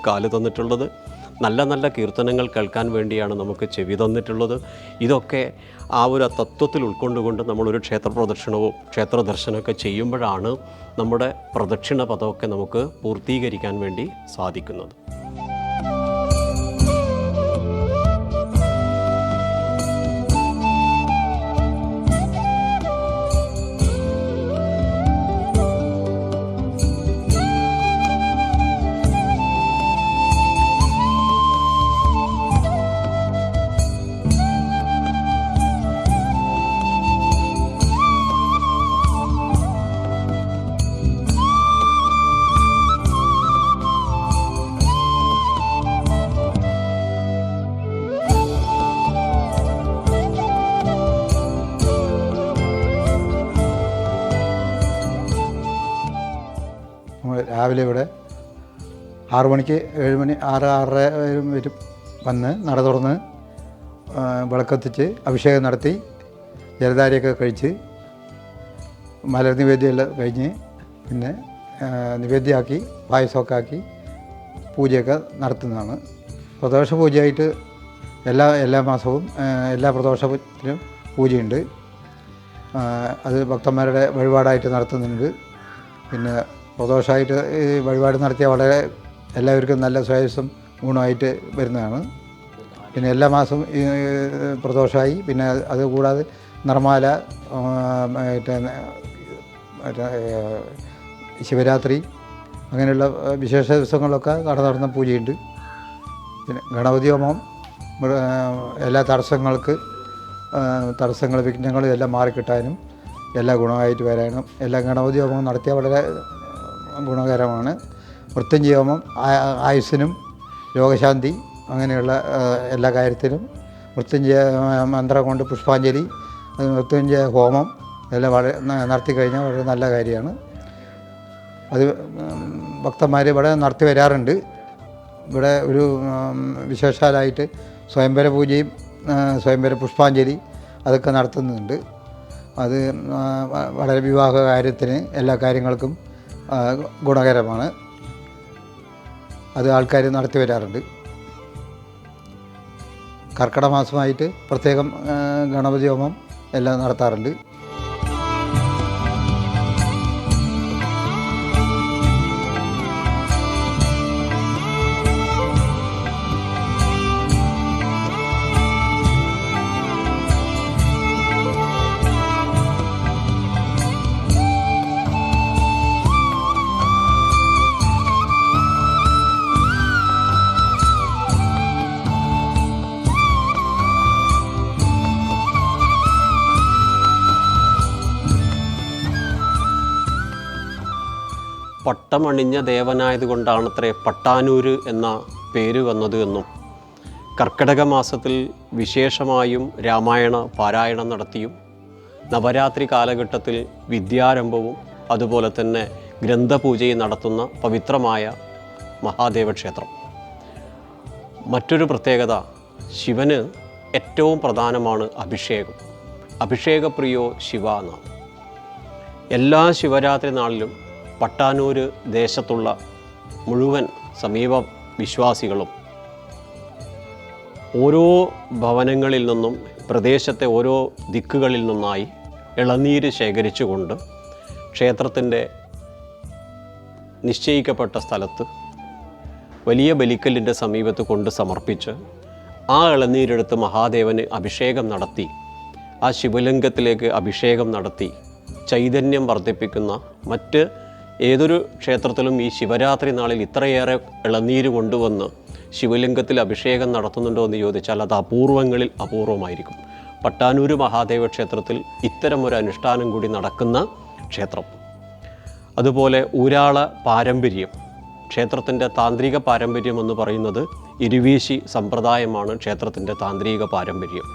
കാല് തന്നിട്ടുള്ളത്. നല്ല നല്ല കീർത്തനങ്ങൾ കേൾക്കാൻ വേണ്ടിയാണ് നമുക്ക് ചെവി തന്നിട്ടുള്ളത്. ഇതൊക്കെ ആ ഒരു തത്വത്തിൽ ഉൾക്കൊണ്ടുകൊണ്ട് നമ്മളൊരു ക്ഷേത്ര പ്രദക്ഷിണവും ക്ഷേത്ര ദർശനമൊക്കെ ചെയ്യുമ്പോഴാണ് നമ്മുടെ പ്രദക്ഷിണ പദമൊക്കെ നമുക്ക് പൂർത്തീകരിക്കാൻ വേണ്ടി സാധിക്കുന്നത്. രാവിലെ ഇവിടെ 6 മണിക്ക് 7 മണി 6-6:30 വരും വന്ന് നട തുറന്ന് വിളക്കത്തിച്ച് അഭിഷേകം നടത്തി ജലധാരയൊക്കെ കഴിച്ച് മലർ നിവേദ്യമെല്ലാം കഴിഞ്ഞ് പിന്നെ നിവേദ്യമാക്കി പായസമൊക്കെ ആക്കി പൂജയൊക്കെ നടത്തുന്നതാണ്. പ്രദോഷ പൂജയായിട്ട് എല്ലാ മാസവും എല്ലാ പ്രദോഷത്തിനും പൂജയുണ്ട്. അത് ഭക്തന്മാരുടെ വഴിപാടായിട്ട് നടത്തുന്നുണ്ട്. പിന്നെ പ്രദോഷമായിട്ട് ഈ വഴിപാട് നടത്തിയാൽ വളരെ എല്ലാവർക്കും നല്ല ശ്രേയസ്സും ഗുണമായിട്ട് വരുന്നതാണ്. പിന്നെ എല്ലാ മാസവും ഈ പ്രദോഷമായി പിന്നെ അതുകൂടാതെ നിർമ്മാല ശിവരാത്രി അങ്ങനെയുള്ള വിശേഷ ദിവസങ്ങളിലൊക്കെ നടന്ന പൂജയുണ്ട്. പിന്നെ ഗണപതി ഹോമം എല്ലാ തടസ്സങ്ങൾ വിഘ്നങ്ങൾ എല്ലാം മാറിക്കിട്ടാനും എല്ലാ ഗുണമായിട്ട് വരാനും എല്ലാ ഗണപതി ഹോമം നടത്തിയാൽ വളരെ ഗുണകരമാണ്. മൃത്യുഞ്ജയ ഹോമം ആയുസ്സിനും രോഗശാന്തി അങ്ങനെയുള്ള എല്ലാ കാര്യത്തിനും മൃത്യുഞ്ജയ മന്ത്രം കൊണ്ട് പുഷ്പാഞ്ജലി മൃത്യുഞ്ജയ ഹോമം എല്ലാം വളരെ നടത്തി കഴിഞ്ഞാൽ വളരെ നല്ല കാര്യമാണ്. അത് ഭക്തന്മാർ ഇവിടെ നടത്തി വരാറുണ്ട്. ഇവിടെ ഒരു വിശേഷാലായിട്ട് സ്വയംവര പൂജയും സ്വയംവര പുഷ്പാഞ്ജലി അതൊക്കെ നടത്തുന്നുണ്ട്. അത് വളരെ വിവാഹ കാര്യത്തിന് എല്ലാ കാര്യങ്ങൾക്കും ഗുണകരമാണ്. അത് ആൾക്കാർ നടത്തി വരാറുണ്ട്. കർക്കിടക മാസമായിട്ട് പ്രത്യേകം ഗണപതി ഹോമം എല്ലാം നടത്താറുണ്ട്. പട്ടമണിഞ്ഞ ദേവനായതുകൊണ്ടാണത്രേ പട്ടാനൂര് എന്ന പേര് വന്നത് എന്നും കർക്കിടക മാസത്തിൽ വിശേഷമായും രാമായണ പാരായണം നടത്തിയും നവരാത്രി കാലഘട്ടത്തിൽ വിദ്യാരംഭവും അതുപോലെ തന്നെ ഗ്രന്ഥപൂജയും നടത്തുന്ന പവിത്രമായ മഹാദേവക്ഷേത്രം. മറ്റൊരു പ്രത്യേകത, ശിവന് ഏറ്റവും പ്രധാനമാണ് അഭിഷേകം. അഭിഷേകപ്രിയോ ശിവ എന്നാണ്. എല്ലാ ശിവരാത്രി നാളിലും പട്ടാനൂര് ദേശത്തുള്ള മുഴുവൻ സമീപ വിശ്വാസികളും ഓരോ ഭവനങ്ങളിൽ നിന്നും പ്രദേശത്തെ ഓരോ ദിക്കുകളിൽ നിന്നായി ഇളനീര് ശേഖരിച്ചുകൊണ്ട് ക്ഷേത്രത്തിൻ്റെ നിശ്ചയിക്കപ്പെട്ട സ്ഥലത്ത് വലിയ ബലിക്കല്ലിൻ്റെ സമീപത്ത് കൊണ്ട് സമർപ്പിച്ച് ആ ഇളനീരെടുത്ത് മഹാദേവന് അഭിഷേകം നടത്തി ആ ശിവലിംഗത്തിലേക്ക് അഭിഷേകം നടത്തി ചൈതന്യം വർദ്ധിപ്പിക്കുന്ന മറ്റ് ഏതൊരു ക്ഷേത്രത്തിലും ഈ ശിവരാത്രി നാളിൽ ഇത്രയേറെ ഇളനീര് കൊണ്ടുവന്ന് ശിവലിംഗത്തിൽ അഭിഷേകം നടത്തുന്നുണ്ടോ എന്ന് ചോദിച്ചാൽ അത് അപൂർവങ്ങളിൽ അപൂർവമായിരിക്കും. പട്ടാനൂര് മഹാദേവ ക്ഷേത്രത്തിൽ ഇത്തരമൊരു അനുഷ്ഠാനം കൂടി നടക്കുന്ന ക്ഷേത്രം. അതുപോലെ ഊരാള പാരമ്പര്യം, ക്ഷേത്രത്തിൻ്റെ താന്ത്രിക പാരമ്പര്യം എന്ന് പറയുന്നത് ഇരുവീശി സമ്പ്രദായമാണ് ക്ഷേത്രത്തിൻ്റെ താന്ത്രിക പാരമ്പര്യം.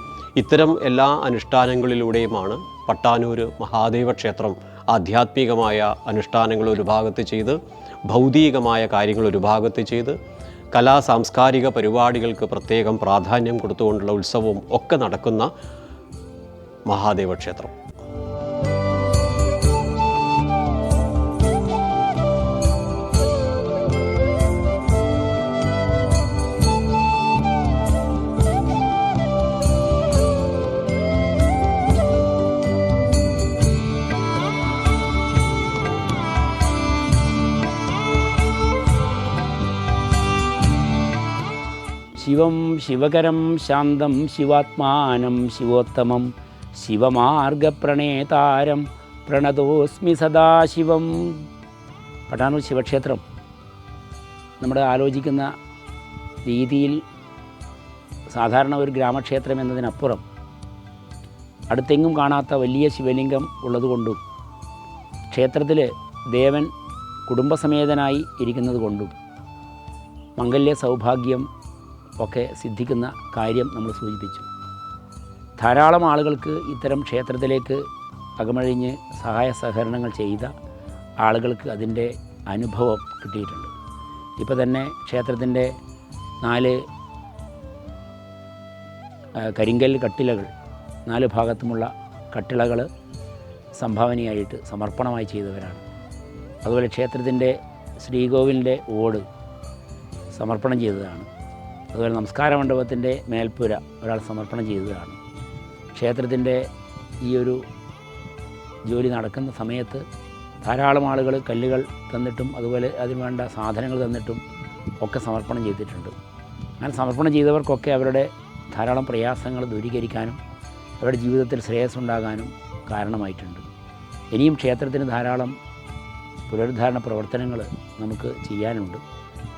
ഇത്തരം എല്ലാ അനുഷ്ഠാനങ്ങളിലൂടെയുമാണ് പട്ടാനൂര് മഹാദേവ ക്ഷേത്രം ആധ്യാത്മികമായ അനുഷ്ഠാനങ്ങൾ ഒരു ഭാഗത്ത് ചെയ്ത് ഭൗതികമായ കാര്യങ്ങൾ ഒരു ഭാഗത്ത് ചെയ്ത് കലാ സാംസ്കാരിക പരിപാടികൾക്ക് പ്രത്യേകം പ്രാധാന്യം കൊടുത്തുകൊണ്ടുള്ള ഉത്സവവും ഒക്കെ നടക്കുന്ന മഹാദേവ ക്ഷേത്രം. ശിവം ശിവകരം ശാന്തം ശിവാത്മാനം ശിവോത്തമം ശിവമാർഗപ്രണേതാരം പ്രണതോസ്മി സദാശിവം. പട്ടാനൂർ ശിവക്ഷേത്രം നമ്മുടെ ആലോചിക്കുന്ന രീതിയിൽ സാധാരണ ഒരു ഗ്രാമക്ഷേത്രം എന്നതിനപ്പുറം അടുത്തെങ്ങും കാണാത്ത വലിയ ശിവലിംഗം ഉള്ളതുകൊണ്ടും ക്ഷേത്രത്തിൽ ദേവൻ കുടുംബസമേതനായി ഇരിക്കുന്നത് കൊണ്ടും മംഗല്യ സൗഭാഗ്യം ഒക്കെ സിദ്ധിക്കുന്ന കാര്യം നമ്മൾ സൂചിപ്പിച്ചു. ധാരാളം ആളുകൾക്ക് ഇത്തരം ക്ഷേത്രത്തിലേക്ക് അകമഴിഞ്ഞ് സഹായ സഹകരണങ്ങൾ ചെയ്ത ആളുകൾക്ക് അതിൻ്റെ അനുഭവം കിട്ടിയിട്ടുണ്ട്. ഇപ്പോൾ തന്നെ ക്ഷേത്രത്തിൻ്റെ 4 കരിങ്കല്ല് കട്ടിലകൾ, 4 ഭാഗത്തുമുള്ള കട്ടിളകൾ സംഭാവനയായിട്ട് സമർപ്പണമായി ചെയ്തവരാണ്. അതുപോലെ ക്ഷേത്രത്തിൻ്റെ ശ്രീകോവിലിൻ്റെ ഓട് സമർപ്പണം ചെയ്തതാണ്. അതുപോലെ നമസ്കാര മണ്ഡപത്തിൻ്റെ മേൽപ്പുര ഒരാൾ സമർപ്പണം ചെയ്തതാണ്. ക്ഷേത്രത്തിൻ്റെ ഈ ഒരു ജോലി നടക്കുന്ന സമയത്ത് ധാരാളം ആളുകൾ കല്ലുകൾ തന്നിട്ടും അതുപോലെ അതിന് വേണ്ട സാധനങ്ങൾ തന്നിട്ടും ഒക്കെ സമർപ്പണം ചെയ്തിട്ടുണ്ട്. അങ്ങനെ സമർപ്പണം ചെയ്തവർക്കൊക്കെ അവരുടെ ധാരാളം പ്രയാസങ്ങൾ ദൂരീകരിക്കാനും അവരുടെ ജീവിതത്തിൽ ശ്രേയസ്സുണ്ടാകാനും കാരണമായിട്ടുണ്ട്. ഇനിയും ക്ഷേത്രത്തിന് ധാരാളം പുനരുദ്ധാരണ പ്രവർത്തനങ്ങൾ നമുക്ക് ചെയ്യാനുണ്ട്.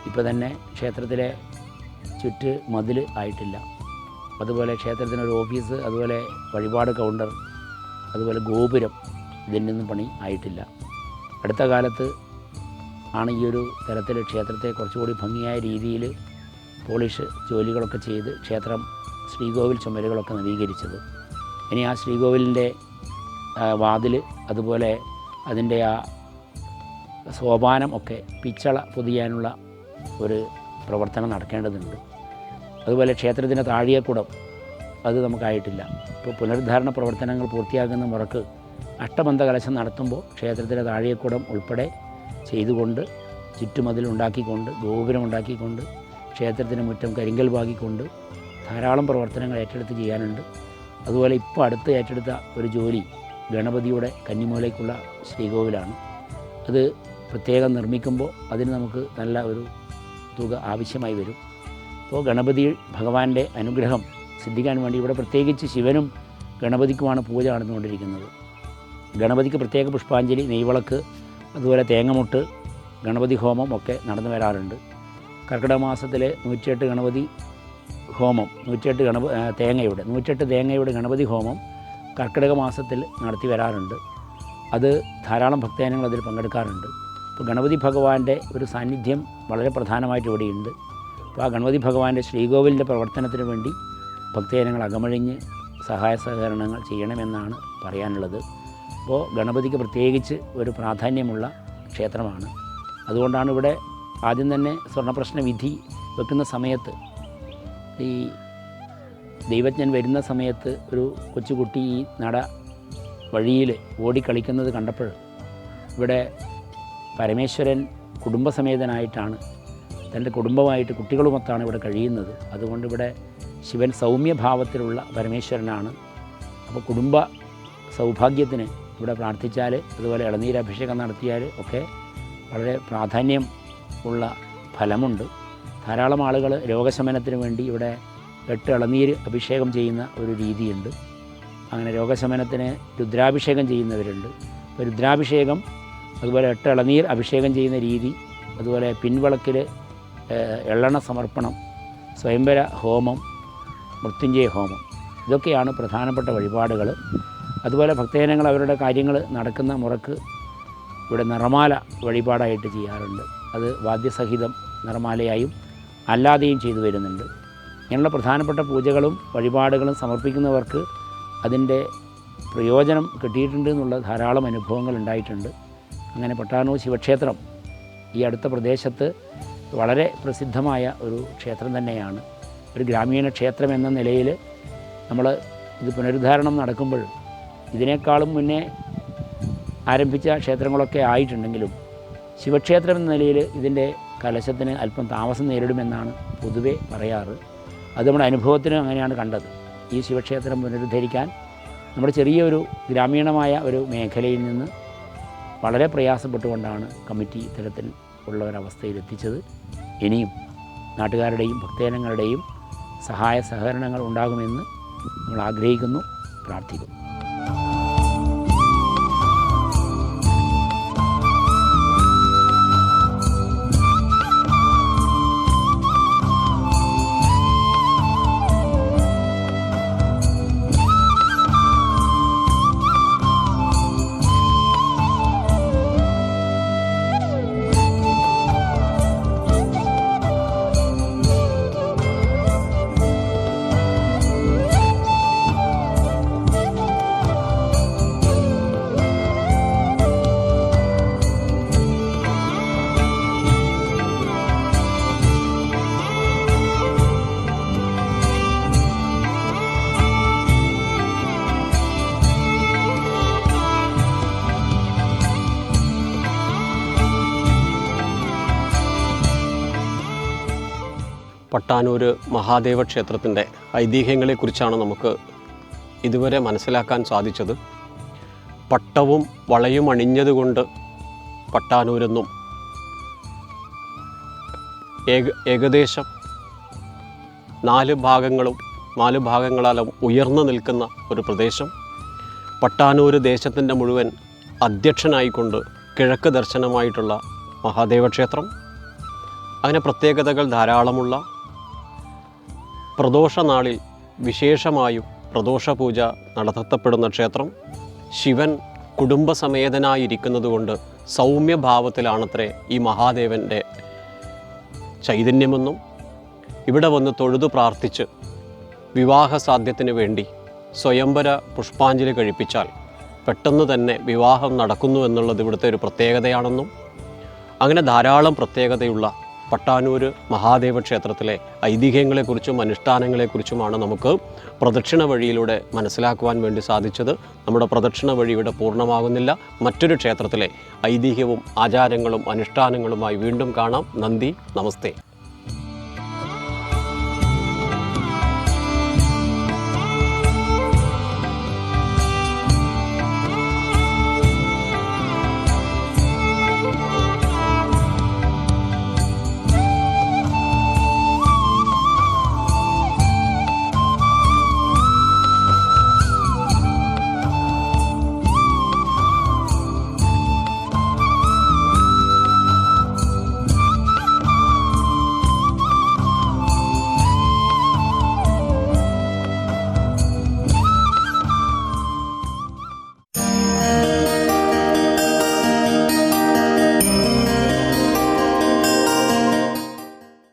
ഇപ്പോൾ തന്നെ ക്ഷേത്രത്തിലെ മതിൽ ആയിട്ടില്ല. അതുപോലെ ക്ഷേത്രത്തിനൊരു ഓഫീസ്, അതുപോലെ വഴിപാട് കൗണ്ടർ, അതുപോലെ ഗോപുരം ഇതിൻ്റെയൊന്നും പണി ആയിട്ടില്ല. അടുത്ത കാലത്ത് ആണ് ഈ ഒരു തരത്തിൽ ക്ഷേത്രത്തെ കുറച്ചുകൂടി ഭംഗിയായ രീതിയിൽ പോളിഷ് ജോലികളൊക്കെ ചെയ്ത് ക്ഷേത്രം ശ്രീകോവിൽ ചുമരുകളൊക്കെ നവീകരിച്ചത്. ഇനി ആ ശ്രീകോവിലിൻ്റെ വാതിൽ, അതുപോലെ അതിൻ്റെ ആ സോപാനം ഒക്കെ പിച്ചള പൊതിയാനുള്ള ഒരു പ്രവർത്തനം നടക്കേണ്ടതുണ്ട്. അതുപോലെ ക്ഷേത്രത്തിൻ്റെ താഴികക്കുടം അത് നമുക്കായിട്ടില്ല. ഇപ്പോൾ പുനരുദ്ധാരണ പ്രവർത്തനങ്ങൾ പൂർത്തിയാക്കുന്ന മുറക്ക് അഷ്ടബന്ധ കലശം നടത്തുമ്പോൾ ക്ഷേത്രത്തിലെ താഴികക്കുടം ഉൾപ്പെടെ ചെയ്തുകൊണ്ട് ചുറ്റുമതിലുണ്ടാക്കിക്കൊണ്ട് ഗോപുരമുണ്ടാക്കിക്കൊണ്ട് ക്ഷേത്രത്തിന് മുറ്റം കരിങ്കൽ പാകിക്കൊണ്ട് ധാരാളം പ്രവർത്തനങ്ങൾ ഏറ്റെടുത്ത് ചെയ്യാനുണ്ട്. അതുപോലെ ഇപ്പോൾ അടുത്ത് ഏറ്റെടുത്ത ഒരു ജോലി ഗണപതിയുടെ കന്നിമൂലയ്ക്കുള്ള ശ്രീകോവിലാണ്. അത് പ്രത്യേകം നിർമ്മിക്കുമ്പോൾ അതിന് നമുക്ക് നല്ല ഒരു തുക ആവശ്യമായി വരും. അപ്പോൾ ഗണപതി ഭഗവാന്റെ അനുഗ്രഹം സിദ്ധിക്കാൻ വേണ്ടി ഇവിടെ പ്രത്യേകിച്ച് ശിവനും ഗണപതിക്കുമാണ് പൂജ നടന്നുകൊണ്ടിരിക്കുന്നത്. ഗണപതിക്ക് പ്രത്യേക പുഷ്പാഞ്ജലി, നെയ്വിളക്ക്, അതുപോലെ തേങ്ങമുട്ട്, ഗണപതി ഹോമം ഒക്കെ നടന്നു വരാറുണ്ട്. കർക്കിടക മാസത്തിലെ 108 ഗണപതി ഹോമം, 108 തേങ്ങയുടെ ഗണപതി ഹോമം കർക്കിടക മാസത്തിൽ നടത്തി വരാറുണ്ട്. അത് ധാരാളം ഭക്തജനങ്ങൾ അതിൽ പങ്കെടുക്കാറുണ്ട്. ഇപ്പോൾ ഗണപതി ഭഗവാന്റെ ഒരു സാന്നിധ്യം വളരെ പ്രധാനമായിട്ട് ഇവിടെയുണ്ട്. അപ്പോൾ ആ ഗണപതി ഭഗവാന്റെ ശ്രീകോവിലിൻ്റെ പ്രവർത്തനത്തിന് വേണ്ടി ഭക്തജനങ്ങൾ അകമഴിഞ്ഞ് സഹായ സഹകരണങ്ങൾ ചെയ്യണമെന്നാണ് പറയാനുള്ളത്. അപ്പോൾ ഗണപതിക്ക് പ്രത്യേകിച്ച് ഒരു പ്രാധാന്യമുള്ള ക്ഷേത്രമാണ്. അതുകൊണ്ടാണ് ഇവിടെ ആദ്യം തന്നെ സ്വർണ്ണപ്രശ്ന വിധി വെക്കുന്ന സമയത്ത് ഈ ദൈവജ്ഞൻ വരുന്ന സമയത്ത് ഒരു കൊച്ചുകുട്ടി ഈ നട വഴിയിൽ ഓടിക്കളിക്കുന്നത് കണ്ടപ്പോൾ ഇവിടെ പരമേശ്വരൻ കുടുംബസമേതനായിട്ടാണ്, തൻ്റെ കുടുംബമായിട്ട് കുട്ടികളുമൊത്താണ് ഇവിടെ കഴിയുന്നത്. അതുകൊണ്ട് ഇവിടെ ശിവൻ സൗമ്യഭാവത്തിലുള്ള പരമേശ്വരനാണ്. അപ്പോൾ കുടുംബ സൗഭാഗ്യത്തിന് ഇവിടെ പ്രാർത്ഥിച്ചാൽ, അതുപോലെ ഇളനീരഭിഷേകം നടത്തിയാൽ ഒക്കെ വളരെ പ്രാധാന്യം ഉള്ള ഫലമുണ്ട്. ധാരാളം ആളുകൾ രോഗശമനത്തിന് വേണ്ടി ഇവിടെ 8 ഇളനീര് അഭിഷേകം ചെയ്യുന്ന ഒരു രീതിയുണ്ട്. അങ്ങനെ രോഗശമനത്തിന് രുദ്രാഭിഷേകം ചെയ്യുന്നവരുണ്ട്. അപ്പോൾ രുദ്രാഭിഷേകം, അതുപോലെ 8 ഇളനീർ അഭിഷേകം ചെയ്യുന്ന രീതി, അതുപോലെ പിൻവിളക്കിൽ എള്ളെണ്ണ സമർപ്പണം, സ്വയംവര ഹോമം, മൃത്യുഞ്ജയ ഹോമം, ഇതൊക്കെയാണ് പ്രധാനപ്പെട്ട വഴിപാടുകൾ. അതുപോലെ ഭക്തജനങ്ങൾ അവരുടെ കാര്യങ്ങൾ നടക്കുന്ന മുറക്ക് ഇവിടെ നിറമാല വഴിപാടായിട്ട് ചെയ്യാറുണ്ട്. അത് വാദ്യസഹിതം നിറമാലയായും അല്ലാതെയും ചെയ്തു വരുന്നുണ്ട്. ഇങ്ങനെയുള്ള പ്രധാനപ്പെട്ട പൂജകളും വഴിപാടുകളും സമർപ്പിക്കുന്നവർക്ക് അതിൻ്റെ പ്രയോജനം കിട്ടിയിട്ടുണ്ട് എന്നുള്ള ധാരാളം അനുഭവങ്ങൾ ഉണ്ടായിട്ടുണ്ട്. അങ്ങനെ പട്ടാനൂർ ശിവക്ഷേത്രം ഈ അടുത്ത പ്രദേശത്ത് വളരെ പ്രസിദ്ധമായ ഒരു ക്ഷേത്രം തന്നെയാണ്. ഒരു ഗ്രാമീണ ക്ഷേത്രം എന്ന നിലയിൽ നമ്മൾ ഇത് പുനരുദ്ധാരണം നടക്കുമ്പോൾ ഇതിനേക്കാളും മുന്നേ ആരംഭിച്ച ക്ഷേത്രങ്ങളൊക്കെ ആയിട്ടുണ്ടെങ്കിലും ശിവക്ഷേത്രം എന്ന നിലയിൽ ഇതിൻ്റെ കലശത്തിന് അല്പം താമസം നേരിടുമെന്നാണ് പൊതുവെ പറയാറ്. അത് നമ്മുടെ അനുഭവത്തിന് അങ്ങനെയാണ് കണ്ടത്. ഈ ശിവക്ഷേത്രം പുനരുദ്ധരിക്കാൻ നമ്മുടെ ചെറിയൊരു ഗ്രാമീണമായ ഒരു മേഖലയിൽ നിന്ന് വളരെ പ്രയാസപ്പെട്ടുകൊണ്ടാണ് കമ്മിറ്റി ഇത്തരത്തിൽ ഉള്ള ഒരവസ്ഥയിലെത്തിച്ചത്. ഇനിയും നാട്ടുകാരുടെയും ഭക്തജനങ്ങളുടെയും സഹായ സഹകരണങ്ങൾ ഉണ്ടാകുമെന്ന് നമ്മൾ ആഗ്രഹിക്കുന്നു, പ്രാർത്ഥിക്കുന്നു. പട്ടാനൂർ മഹാദേവ ക്ഷേത്രത്തിൻ്റെ ഐതിഹ്യങ്ങളെക്കുറിച്ചാണ് നമുക്ക് ഇതുവരെ മനസ്സിലാക്കാൻ സാധിച്ചത്. പട്ടവും വളയും അണിഞ്ഞതുകൊണ്ട് പട്ടാനൂരെന്നും, ഏകദേശം 4 ഭാഗങ്ങളാലും ഉയർന്നു നിൽക്കുന്ന ഒരു പ്രദേശം, പട്ടാനൂർ ദേശത്തിൻ്റെ മുഴുവൻ അധ്യക്ഷനായിക്കൊണ്ട് കിഴക്ക് ദർശനമായിട്ടുള്ള മഹാദേവ ക്ഷേത്രം, അങ്ങനെ പ്രത്യേകതകൾ ധാരാളമുള്ള, പ്രദോഷനാളിൽ വിശേഷമായും പ്രദോഷപൂജ നടത്തപ്പെടുന്ന ക്ഷേത്രം, ശിവൻ കുടുംബസമേതനായിരിക്കുന്നതുകൊണ്ട് സൗമ്യഭാവത്തിലാണത്രേ ഈ മഹാദേവൻ്റെ ചൈതന്യമെന്നും, ഇവിടെ വന്ന് തൊഴുതു പ്രാർത്ഥിച്ച് വിവാഹ സാധ്യത്തിന് വേണ്ടി സ്വയംവര പുഷ്പാഞ്ജലി കഴിപ്പിച്ചാൽ പെട്ടെന്ന് തന്നെ വിവാഹം നടക്കുന്നു എന്നുള്ളത് ഇവിടുത്തെ ഒരു പ്രത്യേകതയാണെന്നും, അങ്ങനെ ധാരാളം പ്രത്യേകതയുള്ള പട്ടാനൂർ മഹാദേവ ക്ഷേത്രത്തിലെ ഐതിഹ്യങ്ങളെക്കുറിച്ചും അനുഷ്ഠാനങ്ങളെക്കുറിച്ചുമാണ് നമുക്ക് പ്രദക്ഷിണ വഴിയിലൂടെ മനസ്സിലാക്കുവാൻ വേണ്ടി സാധിച്ചത്. നമ്മുടെ പ്രദക്ഷിണ വഴി ഇവിടെ പൂർണ്ണമാകുന്നില്ല. മറ്റൊരു ക്ഷേത്രത്തിലെ ഐതിഹ്യവും ആചാരങ്ങളും അനുഷ്ഠാനങ്ങളുമായി വീണ്ടും കാണാം. നന്ദി, നമസ്തേ.